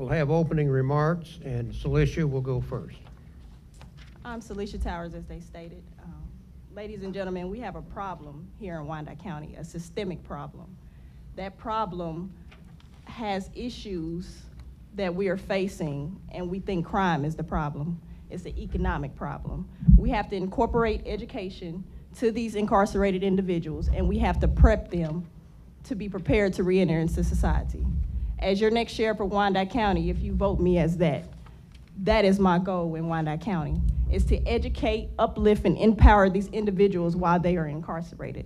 We'll have opening remarks, and Celicia will go first. I'm Celicia Towers, as they stated. Ladies and gentlemen, we have a problem here in Wyandotte County, a systemic problem. That problem has issues that we are facing, and we think crime is the problem. It's an economic problem. We have to incorporate education to these incarcerated individuals, and we have to prep them to be prepared to reenter into society. As your next sheriff of Wyandotte County, if you vote me as that is my goal in Wyandotte County, is to educate, uplift, and empower these individuals while they are incarcerated.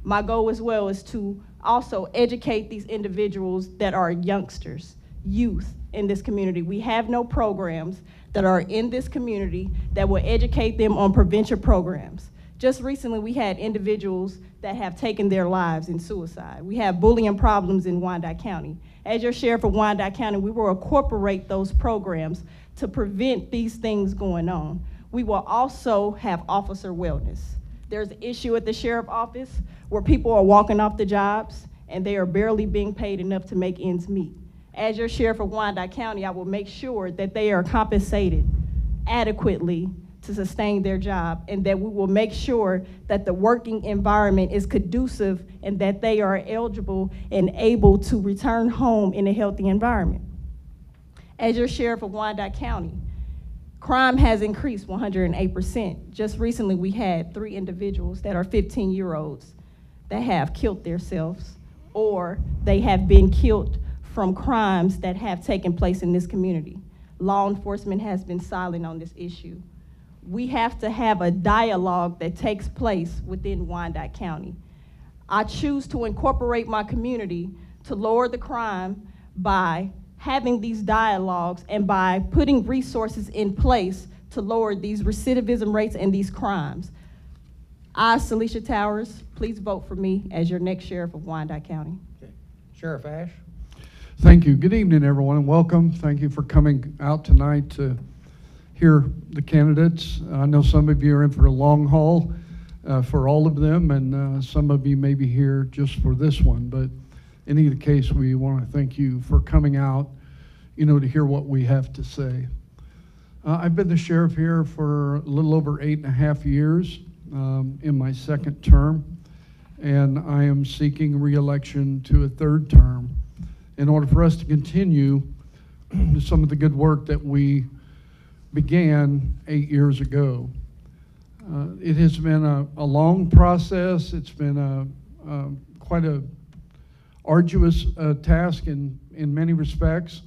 My goal as well is to also educate these individuals that are youngsters, youth in this community. We have no programs that are in this community that will educate them on prevention programs. Just recently, we had individuals that have taken their lives in suicide. We have bullying problems in Wyandotte County. As your sheriff of Wyandotte County, we will incorporate those programs to prevent these things going on. We will also have officer wellness. There's an issue at the sheriff's office where people are walking off the jobs and they are barely being paid enough to make ends meet. As your sheriff of Wyandotte County, I will make sure that they are compensated adequately to sustain their job, and that we will make sure that the working environment is conducive and that they are eligible and able to return home in a healthy environment. As your sheriff of Wyandotte County, crime has increased 108%. Just recently, we had 3 individuals that are 15-year-olds that have killed themselves, or they have been killed from crimes that have taken place in this community. Law enforcement has been silent on this issue. We have to have a dialogue that takes place within Wyandotte County. I choose to incorporate my community to lower the crime by having these dialogues and by putting resources in place to lower these recidivism rates and these crimes. I, Celicia Towers, please vote for me as your next sheriff of Wyandotte County. Okay. Sheriff Ash? Thank you. Good evening, everyone, and welcome. Thank you for coming out tonight to hear the candidates. I know some of you are in for a long haul for all of them, and some of you may be here just for this one, but in either case, we want to thank you for coming out, to hear what we have to say. I've been the sheriff here for a little over 8.5 years in my second term, and I am seeking re-election to a third term in order for us to continue some of the good work that we began 8 years ago. It has been a long process. It's been quite a arduous task in many respects.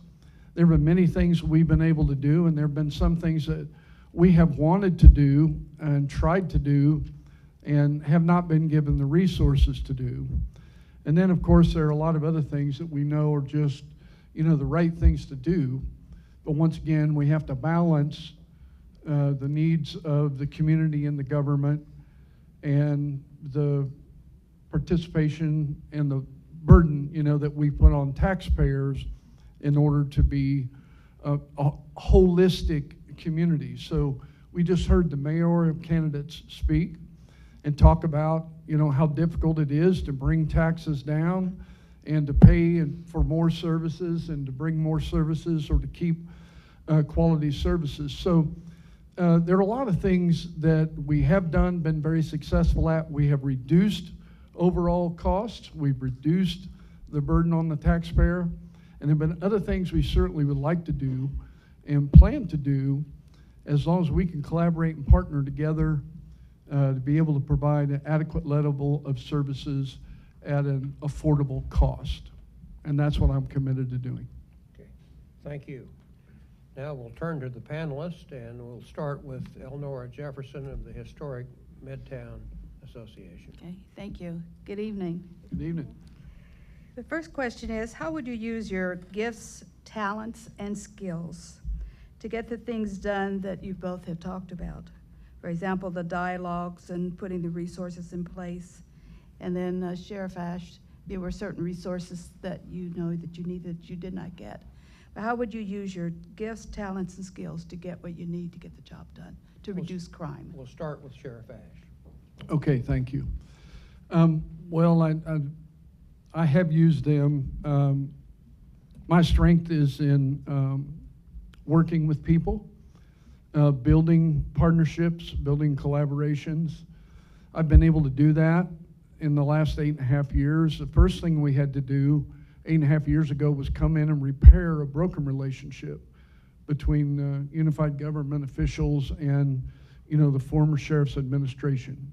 There have been many things we've been able to do, and there have been some things that we have wanted to do and tried to do and have not been given the resources to do. And then, of course, there are a lot of other things that we know are just, the right things to do. But once again, we have to balance the needs of the community and the government and the participation and the burden, that we put on taxpayers in order to be a holistic community. So we just heard the mayoral candidates speak and talk about, how difficult it is to bring taxes down and to pay for more services and to bring more services or to keep quality services. So there are a lot of things that we have done, been very successful at. We have reduced overall costs. We've reduced the burden on the taxpayer. And there have been other things we certainly would like to do and plan to do as long as we can collaborate and partner together to be able to provide an adequate level of services at an affordable cost. And that's what I'm committed to doing. Okay. Thank you. Now we'll turn to the panelists, and we'll start with Elnora Jefferson of the Historic Midtown Association. Okay, thank you. Good evening. Good evening. The first question is, how would you use your gifts, talents, and skills to get the things done that you both have talked about? For example, the dialogues and putting the resources in place. And then Sheriff Ash, there were certain resources that you know that you needed that you did not get. But how would you use your gifts, talents, and skills to get what you need to get the job done, to reduce crime? We'll start with Sheriff Ash. Okay, thank you. Well, I have used them my strength is in working with people, building partnerships, building collaborations. I've been able to do that in the last 8.5 years. The first thing we had to do 8.5 years ago was come in and repair a broken relationship between unified government officials and the former sheriff's administration.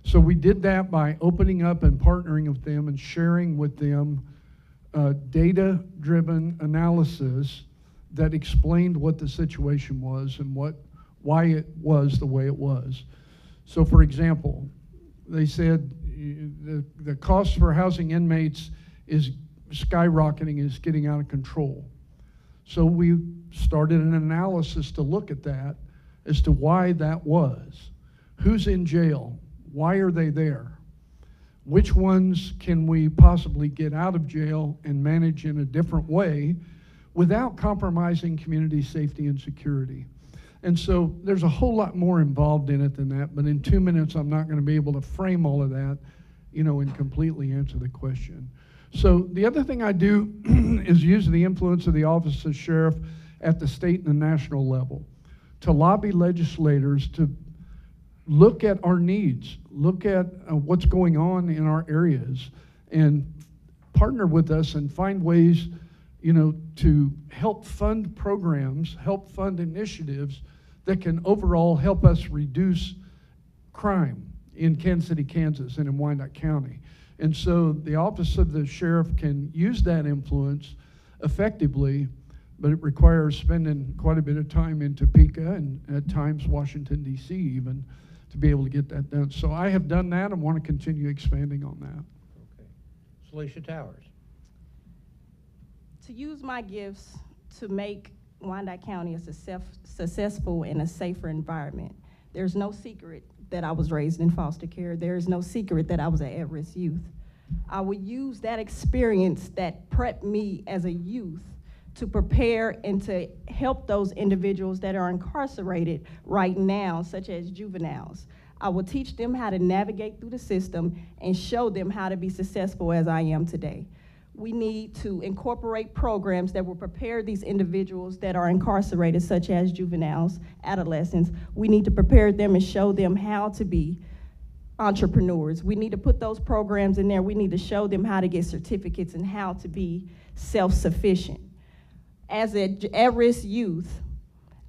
So we did that by opening up and partnering with them and sharing with them data-driven analysis that explained what the situation was and why it was the way it was. So for example, they said the cost for housing inmates is skyrocketing, is getting out of control. So we started an analysis to look at that as to why that was. Who's in jail? Why are they there? Which ones can we possibly get out of jail and manage in a different way without compromising community safety and security? And so there's a whole lot more involved in it than that, but in 2 minutes I'm not going to be able to frame all of that, and completely answer the question. So the other thing I do is use the influence of the Office of Sheriff at the state and the national level to lobby legislators to look at our needs, look at what's going on in our areas, and partner with us and find ways, to help fund programs, help fund initiatives that can overall help us reduce crime in Kansas City, Kansas, and in Wyandotte County. And so the Office of the Sheriff can use that influence effectively, but it requires spending quite a bit of time in Topeka and at times Washington, D.C. even, to be able to get that done. So I have done that and want to continue expanding on that. Okay. Celicia Towers. To use my gifts to make Wyandotte County a successful and a safer environment. There's no secret that I was raised in foster care. There is no secret that I was an at-risk youth. I would use that experience that prepped me as a youth to prepare and to help those individuals that are incarcerated right now, such as juveniles. I will teach them how to navigate through the system and show them how to be successful as I am today. We need to incorporate programs that will prepare these individuals that are incarcerated, such as juveniles, adolescents. We need to prepare them and show them how to be entrepreneurs. We need to put those programs in there. We need to show them how to get certificates and how to be self-sufficient. As an at-risk youth,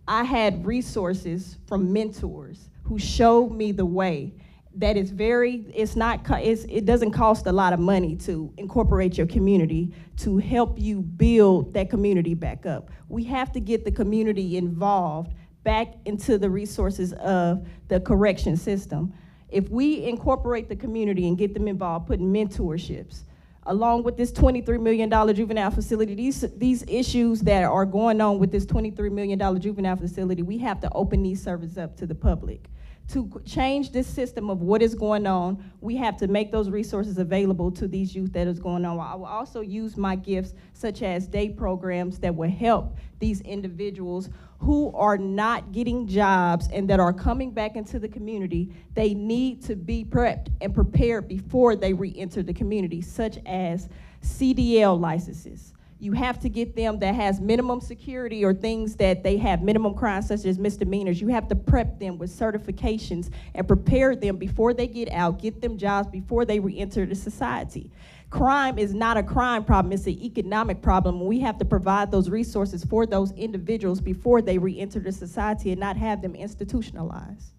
I had resources from mentors who showed me the way. That is it doesn't cost a lot of money to incorporate your community to help you build that community back up. We have to get the community involved back into the resources of the correction system. If we incorporate the community and get them involved, put mentorships, along with this $23 million juvenile facility, these issues that are going on with this $23 million juvenile facility, we have to open these services up to the public. To change this system of what is going on, we have to make those resources available to these youth that is going on. I will also use my gifts, such as day programs that will help these individuals who are not getting jobs and that are coming back into the community. They need to be prepped and prepared before they re-enter the community, such as CDL licenses. You have to get them that has minimum security or things that they have minimum crimes such as misdemeanors. You have to prep them with certifications and prepare them before they get out, get them jobs before they re-enter the society. Crime is not a crime problem, it's an economic problem. We have to provide those resources for those individuals before they re-enter the society and not have them institutionalized.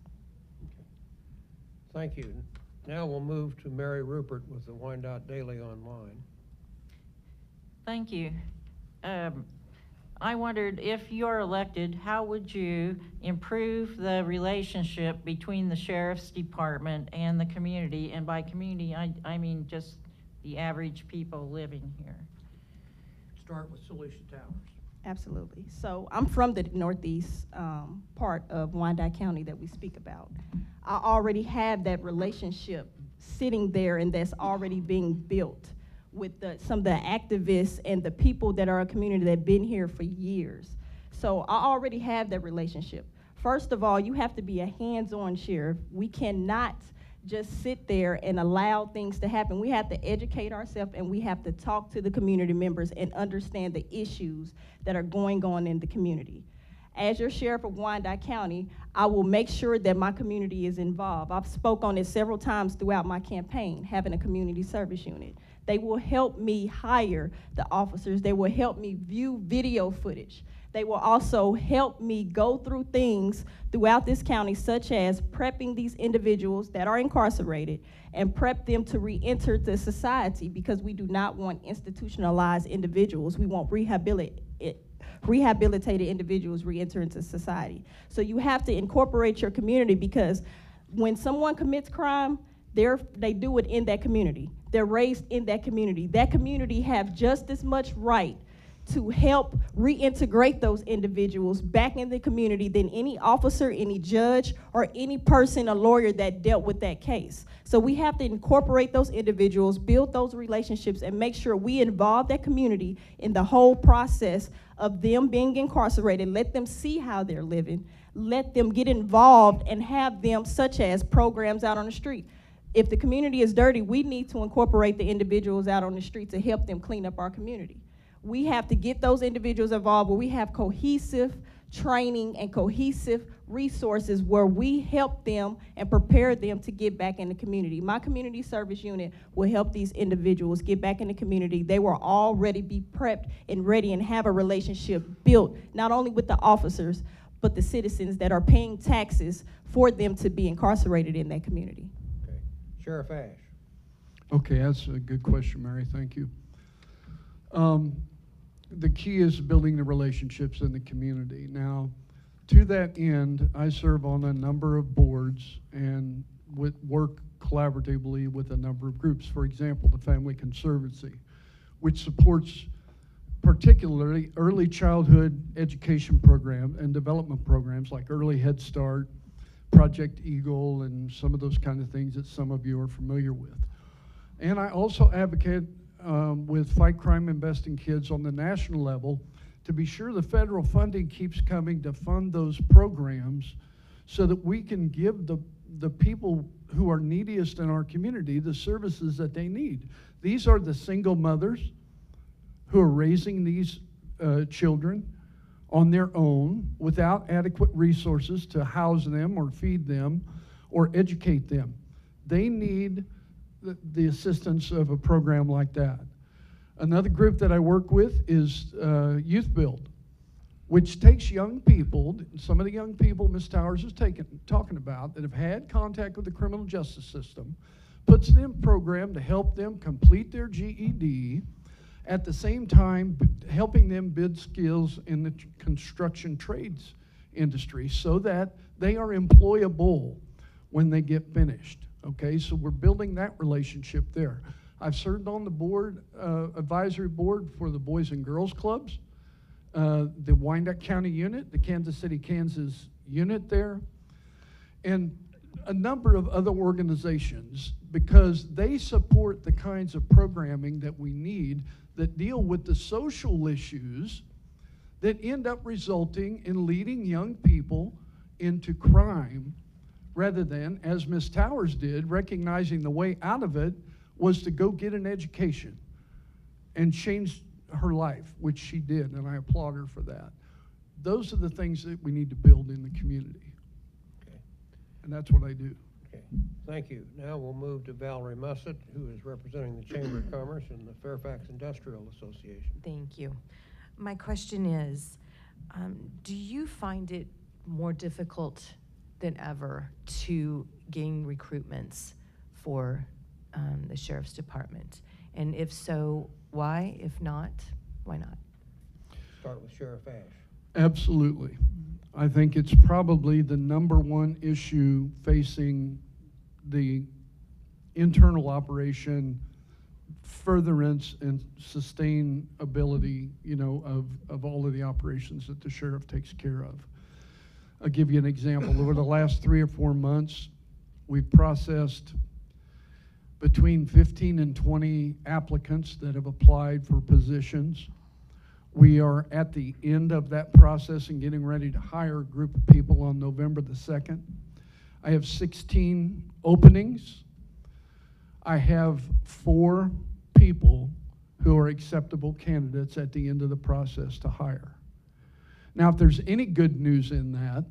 Thank you. Now we'll move to Mary Rupert with the Wyandotte Daily Online. Thank you. I wondered, if you're elected, how would you improve the relationship between the Sheriff's Department and the community? And by community, I mean just the average people living here. Start with Celicia Towers. Absolutely. So I'm from the northeast part of Wyandotte County that we speak about. I already have that relationship sitting there and that's already being built with some of the activists and the people that are a community that have been here for years. So I already have that relationship. First of all, you have to be a hands-on sheriff. We cannot just sit there and allow things to happen. We have to educate ourselves, and we have to talk to the community members and understand the issues that are going on in the community. As your sheriff of Wyandotte County, I will make sure that my community is involved. I've spoke on it several times throughout my campaign, having a community service unit. They will help me hire the officers. They will help me view video footage. They will also help me go through things throughout this county, such as prepping these individuals that are incarcerated and prep them to re-enter the society, because we do not want institutionalized individuals. We want rehabilitated individuals re-enter into society. So you have to incorporate your community, because when someone commits crime, they do it in that community. They're raised in that community. That community have just as much right to help reintegrate those individuals back in the community than any officer, any judge, or any person, a lawyer that dealt with that case. So we have to incorporate those individuals, build those relationships, and make sure we involve that community in the whole process of them being incarcerated. Let them see how they're living. Let them get involved and have them, such as programs out on the street. If the community is dirty, we need to incorporate the individuals out on the street to help them clean up our community. We have to get those individuals involved where we have cohesive training and cohesive resources where we help them and prepare them to get back in the community. My community service unit will help these individuals get back in the community. They will already be prepped and ready and have a relationship built, not only with the officers, but the citizens that are paying taxes for them to be incarcerated in that community. Okay. Sheriff Ash. Okay, that's a good question, Mary. Thank you. The key is building the relationships in the community. Now, to that end, I serve on a number of boards and work collaboratively with a number of groups. For example, the Family Conservancy, which supports particularly early childhood education program and development programs like Early Head Start, Project Eagle, and some of those kind of things that some of you are familiar with. And I also advocate with Fight Crime, Invest in Kids on the national level to be sure the federal funding keeps coming to fund those programs so that we can give the people who are neediest in our community the services that they need. These are the single mothers who are raising these children on their own without adequate resources to house them or feed them or educate them. They need the assistance of a program like that. Another group that I work with is Youth Build, which takes young people, some of the young people Ms. Towers is talking about, that have had contact with the criminal justice system, puts them in a program to help them complete their GED, at the same time helping them build skills in the construction trades industry so that they are employable when they get finished. Okay, so we're building that relationship there. I've served on the board, advisory board for the Boys and Girls Clubs, the Wyandotte County unit, the Kansas City, Kansas unit there, and a number of other organizations, because they support the kinds of programming that we need that deal with the social issues that end up resulting in leading young people into crime, rather than, as Ms. Towers did, recognizing the way out of it was to go get an education and change her life, which she did, and I applaud her for that. Those are the things that we need to build in the community. Okay. And that's what I do. Okay. Thank you. Now we'll move to Valerie Mussett, who is representing the Chamber of Commerce and the Fairfax Industrial Association. Thank you. My question is, do you find it more difficult than ever to gain recruitments for the Sheriff's Department? And if so, why? If not, why not? Start with Sheriff Ash. Absolutely. I think it's probably the #1 issue facing the internal operation, furtherance and sustainability, of all of the operations that the sheriff takes care of. I'll give you an example. Over the last 3 or 4 months, we've processed between 15 and 20 applicants that have applied for positions. We are at the end of that process and getting ready to hire a group of people on November the 2nd. I have 16 openings. I have 4 people who are acceptable candidates at the end of the process to hire. Now, if there's any good news in that,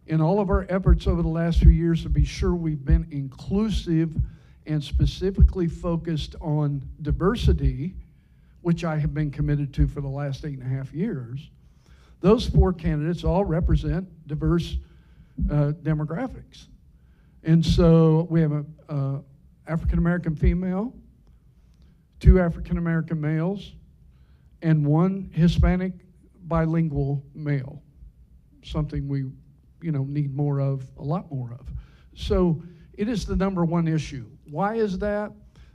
in all of our efforts over the last few years to be sure we've been inclusive and specifically focused on diversity, which I have been committed to for the last 8.5 years, those 4 candidates all represent diverse demographics. And so we have a African-American female, 2 African-American males, and 1 Hispanic bilingual male, something we need more of, a lot more of. So it is the number 1 issue. Why is that?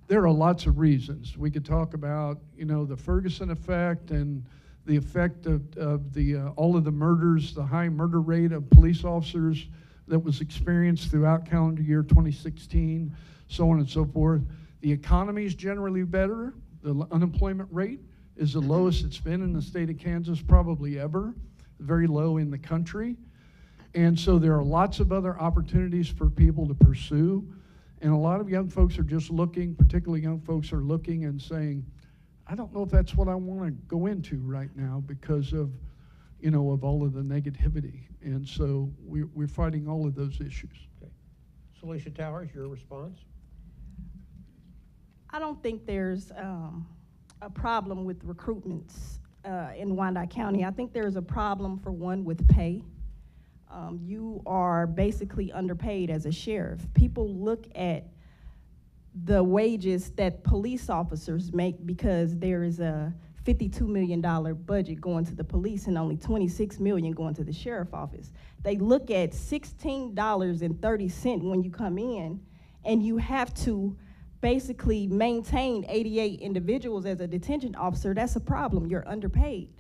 There are lots of reasons. We could talk about, the Ferguson effect and the effect of the all of the murders, the high murder rate of police officers that was experienced throughout calendar year 2016, so on and so forth. The economy is generally better. The unemployment rate is the lowest it's been in the state of Kansas probably ever, very low in the country. And so there are lots of other opportunities for people to pursue. And a lot of young folks are just looking, particularly young folks are looking and saying, I don't know if that's what I want to go into right now because of, of all of the negativity. And so we're fighting all of those issues. Okay. Celicia Towers, your response? I don't think there's a problem with recruitments in Wyandotte County. I think there's a problem, for one, with pay. You are basically underpaid as a sheriff. People look at the wages that police officers make because there is a $52 million budget going to the police and only $26 million going to the sheriff office. They look at $16.30 when you come in, and you have to basically maintain 88 individuals as a detention officer. That's a problem. You're underpaid.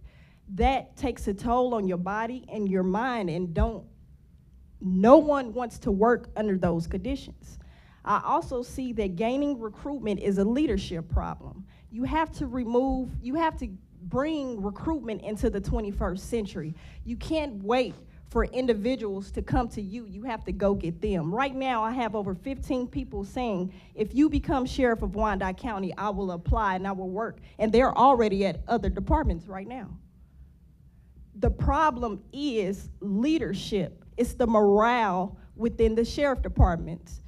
That takes a toll on your body and your mind, and no one wants to work under those conditions. I also see that gaining recruitment is a leadership problem. You have to bring recruitment into the 21st century. You can't wait for individuals to come to you. You have to go get them. Right now, I have over 15 people saying, if you become sheriff of Wyandotte County, I will apply and I will work. And they're already at other departments right now. The problem is leadership. It's the morale within the sheriff departments.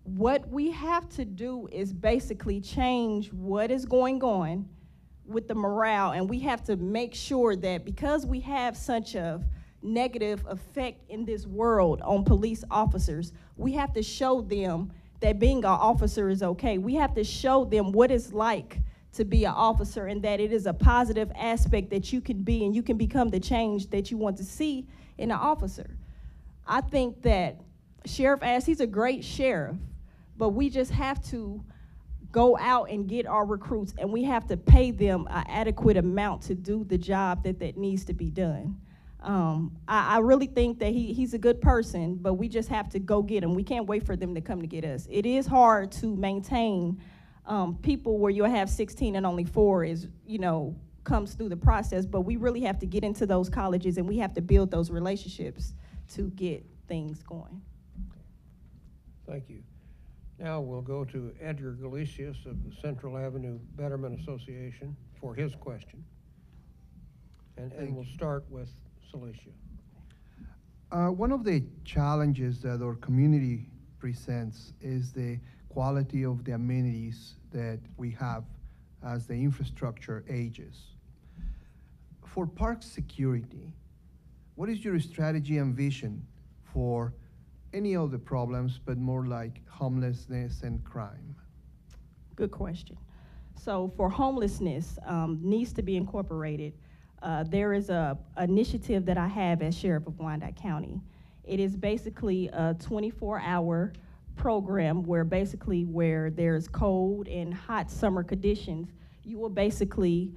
What we have to do is basically change what is going on with the morale, and we have to make sure that because we have such a negative effect in this world on police officers, we have to show them that being an officer is okay. We have to show them what it's like to be an officer, and that it is a positive aspect that you can be, and you can become the change that you want to see in an officer. I think that Sheriff Ash, he's a great sheriff, but we just have to go out and get our recruits, and we have to pay them an adequate amount to do the job that needs to be done. I really think that he's a good person, but we just have to go get him. We can't wait for them to come to get us. It is hard to maintain people where you'll have 16 and only 4 is, comes through the process, but we really have to get into those colleges, and we have to build those relationships to get things going. Thank you. Now we'll go to Edgar Galicius of the Central Avenue Betterment Association for his question. And we'll start with Celicia. One of the challenges that our community presents is the quality of the amenities that we have as the infrastructure ages. For park security, what is your strategy and vision for any of the problems, but more like homelessness and crime? Good question. So for homelessness, needs to be incorporated. There is a initiative that I have as Sheriff of Wyandotte County. It is basically a 24-hour program where there's cold and hot summer conditions, you will basically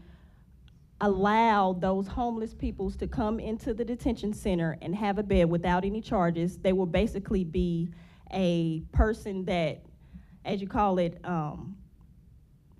allow those homeless people to come into the detention center and have a bed without any charges. They will basically be a person that, as you call it,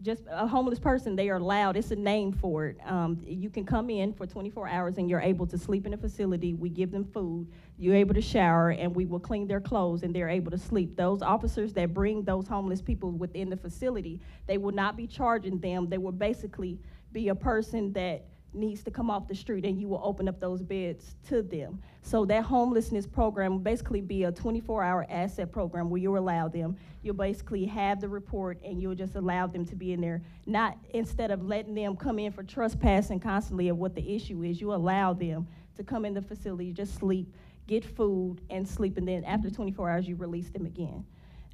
just a homeless person, they are allowed, it's a name for it. You can come in for 24 hours and you're able to sleep in a facility. We give them food, you're able to shower, and we will clean their clothes and they're able to sleep. Those officers that bring those homeless people within the facility, they will not be charging them. They will basically be a person that needs to come off the street and you will open up those beds to them. So that homelessness program will basically be a 24-hour asset program where you'll allow them. You'll basically have the report and you'll just allow them to be in there. Not instead of letting them come in for trespassing constantly of what the issue is, you allow them to come in the facility, just sleep, get food and sleep, and then after 24 hours you release them again.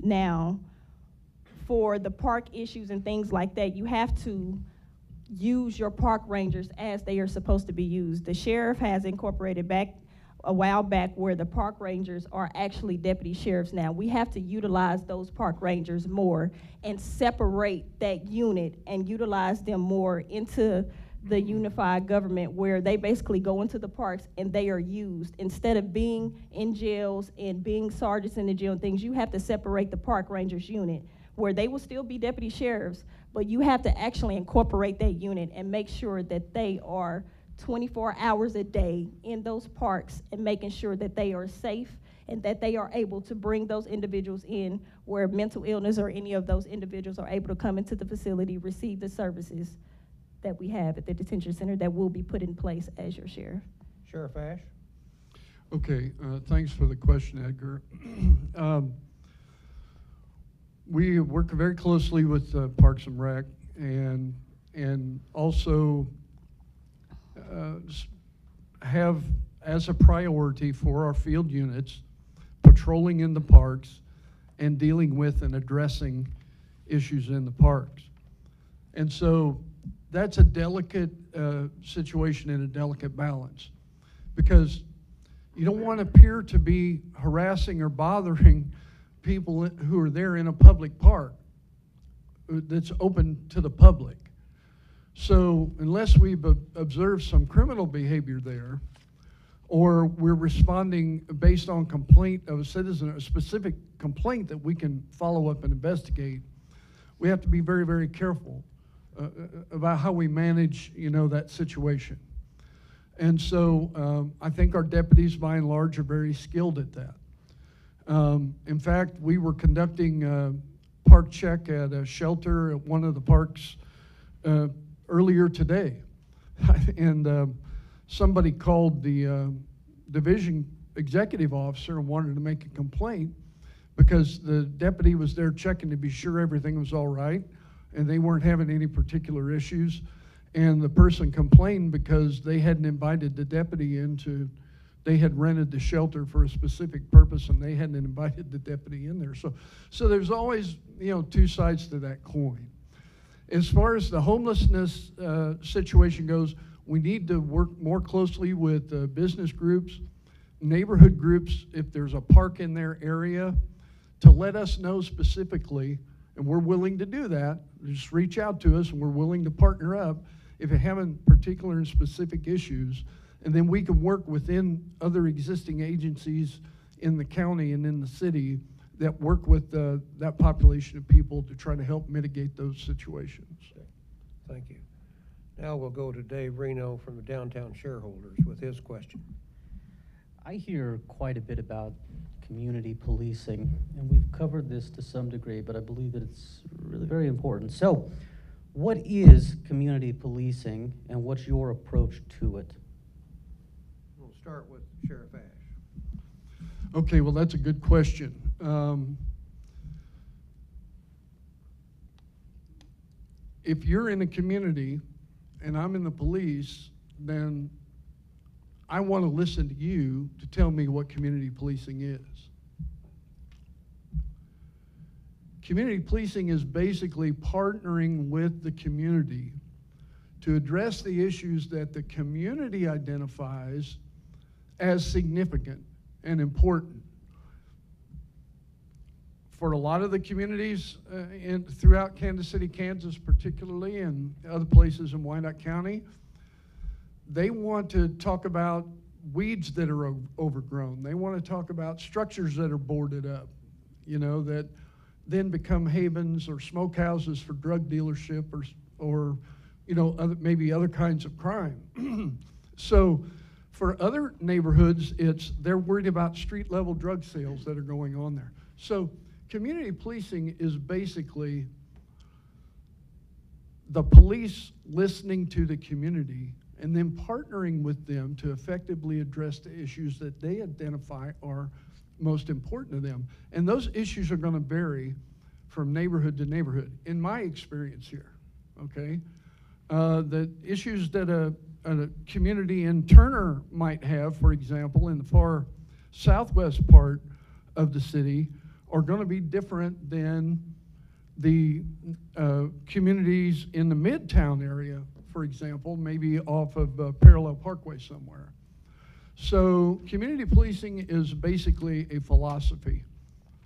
Now, for the park issues and things like that, you have to use your park rangers as they are supposed to be used. The sheriff has incorporated back a while back where the park rangers are actually deputy sheriffs now. We have to utilize those park rangers more and separate that unit and utilize them more into the unified government where they basically go into the parks and they are used. Instead of being in jails and being sergeants in the jail and things, you have to separate the park rangers unit where they will still be deputy sheriffs, but you have to actually incorporate that unit and make sure that they are 24 hours a day in those parks and making sure that they are safe and that they are able to bring those individuals in where mental illness or any of those individuals are able to come into the facility, receive the services that we have at the detention center that will be put in place as your sheriff. Sheriff Ash? Okay, thanks for the question, Edgar. We work very closely with Parks and Rec and also have as a priority for our field units patrolling in the parks and dealing with and addressing issues in the parks. And so that's a delicate situation and a delicate balance, because you don't want to appear to be harassing or bothering people who are there in a public park that's open to the public. So unless we've observed some criminal behavior there, or we're responding based on complaint of a citizen, a specific complaint that we can follow up and investigate, we have to be very, very careful about how we manage, that situation. And so I think our deputies, by and large, are very skilled at that. In fact, we were conducting a park check at a shelter at one of the parks earlier today. And somebody called the division executive officer and wanted to make a complaint because the deputy was there checking to be sure everything was all right and they weren't having any particular issues. And the person complained because they hadn't invited the deputy into, they had rented the shelter for a specific purpose and they hadn't invited the deputy in there. So there's always, two sides to that coin. As far as the homelessness situation goes, we need to work more closely with business groups, neighborhood groups, if there's a park in their area, to let us know specifically, and we're willing to do that. Just reach out to us and we're willing to partner up if you have particular and specific issues, and then we can work within other existing agencies in the county and in the city that work with that population of people to try to help mitigate those situations. Thank you. Now we'll go to Dave Reno from the Downtown Shareholders with his question. I hear quite a bit about community policing, and we've covered this to some degree, but I believe that it's really very important. So, what is community policing, and what's your approach to it? We'll start with Sheriff Ash. Okay, well, that's a good question. If you're in a community and I'm in the police, then I want to listen to you to tell me what community policing is. Community policing is basically partnering with the community to address the issues that the community identifies as significant and important. For a lot of the communities throughout Kansas City, Kansas particularly, and other places in Wyandotte County, they want to talk about weeds that are overgrown. They want to talk about structures that are boarded up, then become havens or smokehouses for drug dealership or maybe other kinds of crime. So for other neighborhoods, they're worried about street level drug sales that are going on there. So community policing is basically the police listening to the community and then partnering with them to effectively address the issues that they identify are most important to them. And those issues are going to vary from neighborhood to neighborhood, in my experience here, okay? The issues that a community in Turner might have, for example, in the far southwest part of the city, are going to be different than the communities in the Midtown area, for example, maybe off of Parallel Parkway somewhere. So community policing is basically a philosophy,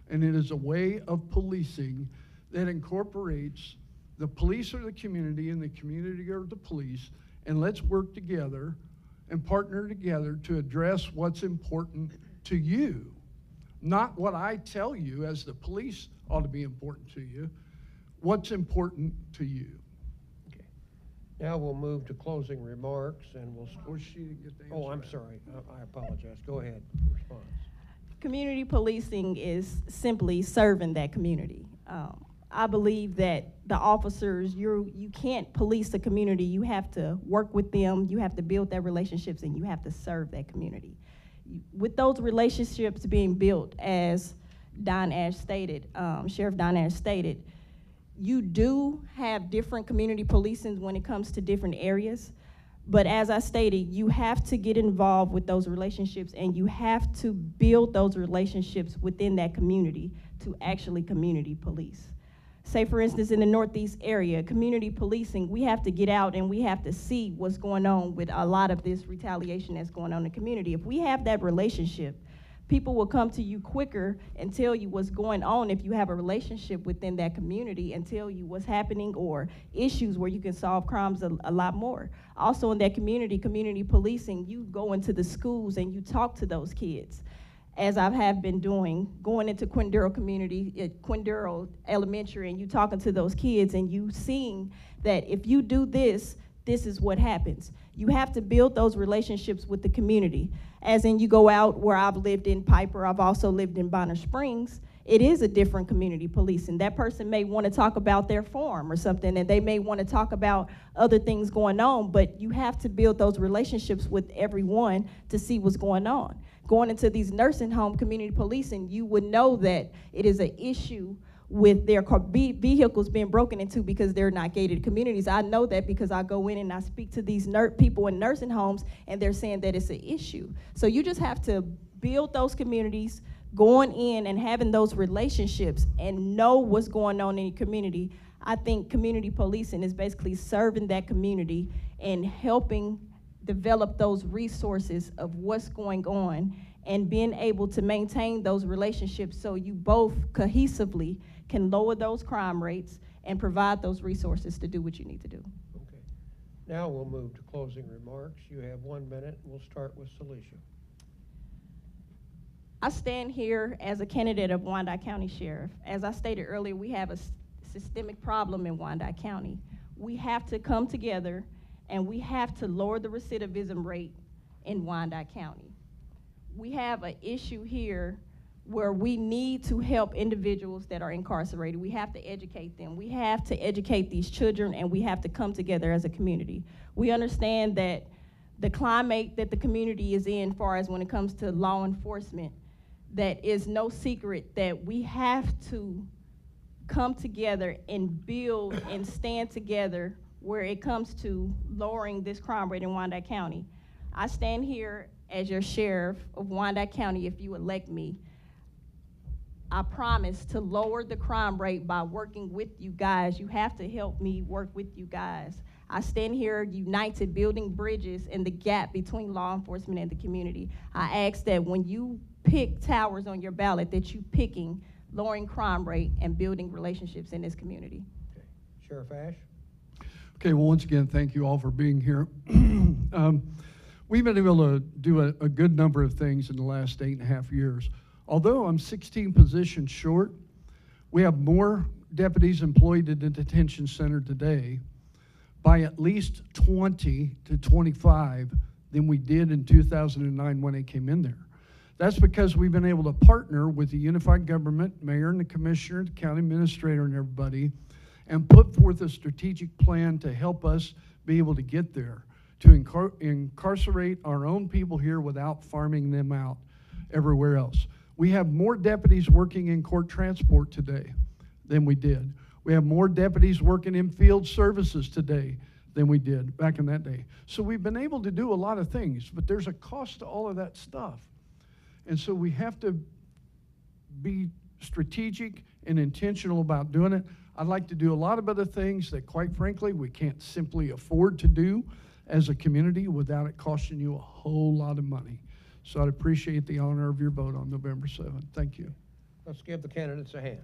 and it is a way of policing that incorporates the police are the community and the community are the police, and let's work together and partner together to address what's important to you. Not what I tell you as the police ought to be important to you, what's important to you. Okay. Now we'll move to closing remarks, and we'll. Or she didn't get the answer. Oh, I'm sorry. I apologize. Go ahead. Response. Community policing is simply serving that community. I believe that the officers, you can't police the community. You have to work with them, you have to build their relationships, and you have to serve that community. With those relationships being built, as Don Ash stated, Sheriff Don Ash stated, you do have different community policing when it comes to different areas. But as I stated, you have to get involved with those relationships, and you have to build those relationships within that community to actually community police. Say, for instance, in the Northeast area, community policing, we have to get out and we have to see what's going on with a lot of this retaliation that's going on in the community. If we have that relationship, people will come to you quicker and tell you what's going on if you have a relationship within that community and tell you what's happening or issues where you can solve crimes a lot more. Also in that community policing, you go into the schools and you talk to those kids. As I have been doing, going into Quindaro community, at Quindaro Elementary, and you talking to those kids and you seeing that if you do this, this is what happens. You have to build those relationships with the community. As in you go out where I've lived in Piper, I've also lived in Bonner Springs, it is a different community policing. That person may want to talk about their farm or something, and they may want to talk about other things going on, but you have to build those relationships with everyone to see what's going on. Going into these nursing home community policing, you would know that it is an issue with their vehicles being broken into because they're not gated communities. I know that because I go in and I speak to these people in nursing homes, and they're saying that it's an issue. So you just have to build those communities, going in and having those relationships and know what's going on in your community. I think community policing is basically serving that community and helping develop those resources of what's going on and being able to maintain those relationships so you both cohesively can lower those crime rates and provide those resources to do what you need to do. Okay. Now we'll move to closing remarks. You have 1 minute. We'll start with Celicia. I stand here as a candidate of Wyandotte County Sheriff. As I stated earlier, we have a systemic problem in Wyandotte County. We have to come together and we have to lower the recidivism rate in Wyandotte County. We have an issue here where we need to help individuals that are incarcerated. We have to educate them. We have to educate these children, and we have to come together as a community. We understand that the climate that the community is in, far as when it comes to law enforcement, that is no secret that we have to come together and build and stand together where it comes to lowering this crime rate in Wyandotte County. I stand here as your sheriff of Wyandotte County if you elect me. I promise to lower the crime rate by working with you guys. You have to help me work with you guys. I stand here united, building bridges in the gap between law enforcement and the community. I ask that when you pick towers on your ballot, that you picking lowering crime rate and building relationships in this community. Okay. Sheriff Ash? Okay, well, once again, thank you all for being here. We've been able to do a good number of things in the last 8.5 years. Although I'm 16 positions short, We have more deputies employed at the detention center today by at least 20 to 25 than we did in 2009 when they came in there. That's because we've been able to partner with the unified government, mayor and the commissioner, the county administrator and everybody, and put forth a strategic plan to help us be able to get there, to incarcerate our own people here without farming them out everywhere else. We have more deputies working in court transport today than we did. We have more deputies working in field services today than we did back in that day. So we've been able to do a lot of things, but there's a cost to all of that stuff. And so we have to be strategic and intentional about doing it. I'd like to do a lot of other things that, quite frankly, we can't simply afford to do as a community without it costing you a whole lot of money. So I'd appreciate the honor of your vote on November 7th. Thank you. Let's give the candidates a hand.